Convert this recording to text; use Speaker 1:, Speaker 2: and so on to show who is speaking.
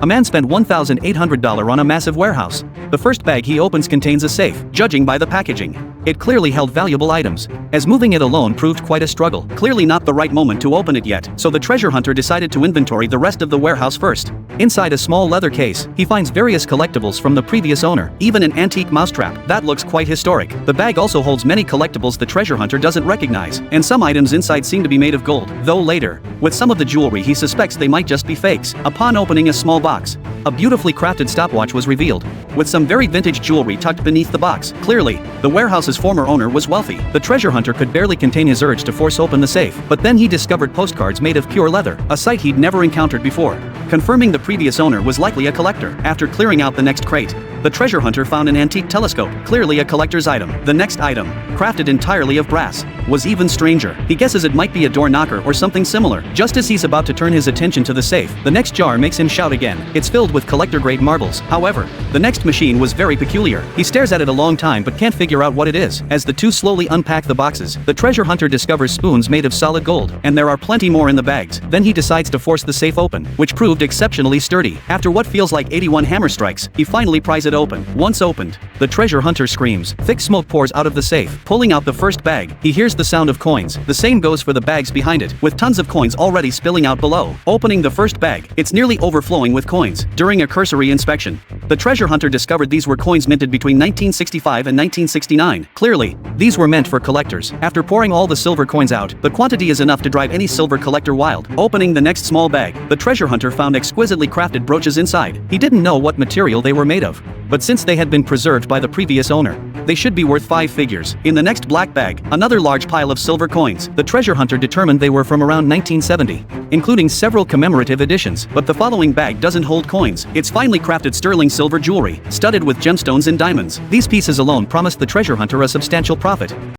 Speaker 1: A man spent $1,800 on a massive warehouse. The first bag he opens contains a safe, judging by the packaging. It clearly held valuable items, as moving it alone proved quite a struggle. Clearly not the right moment to open it yet, so the treasure hunter decided to inventory the rest of the warehouse first. Inside a small leather case, he finds various collectibles from the previous owner, even an antique mousetrap that looks quite historic. The bag also holds many collectibles the treasure hunter doesn't recognize, and some items inside seem to be made of gold, though later, with some of the jewelry he suspects they might just be fakes. Upon opening a small box, a beautifully crafted stopwatch was revealed, with some very vintage jewelry tucked beneath the box. Clearly, the warehouse's former owner was wealthy. The treasure hunter could barely contain his urge to force open the safe, but then he discovered postcards made of pure leather, a sight he'd never encountered before, confirming the previous owner was likely a collector. After clearing out the next crate, the treasure hunter found an antique telescope, clearly a collector's item. The next item, crafted entirely of brass, was even stranger. He guesses it might be a door knocker or something similar. Just as he's about to turn his attention to the safe, the next jar makes him shout again. It's filled with collector-grade marbles. However, the next machine was very peculiar. He stares at it a long time but can't figure out what it is. As the two slowly unpack the boxes, the treasure hunter discovers spoons made of solid gold, and there are plenty more in the bags. Then he decides to force the safe open, which proved exceptionally sturdy. After what feels like 81 hammer strikes, he finally pries it open. Once opened, the treasure hunter screams. Thick smoke pours out of the safe. Pulling out the first bag, he hears the sound of coins. The same goes for the bags behind it, with tons of coins already spilling out below. Opening the first bag, it's nearly overflowing with coins. During a cursory inspection, the treasure hunter discovered these were coins minted between 1965 and 1969. Clearly, these were meant for collectors. After pouring all the silver coins out, the quantity is enough to drive any silver collector wild. Opening the next small bag, the treasure hunter found exquisitely crafted brooches inside. He didn't know what material they were made of, but since they had been preserved by the previous owner, they should be worth 5 figures. In the next black bag, another large pile of silver coins. The treasure hunter determined they were from around 1970, including several commemorative editions, but the following bag doesn't hold coins. It's finely crafted sterling silver jewelry, studded with gemstones and diamonds. These pieces alone promised the treasure hunter a substantial profit.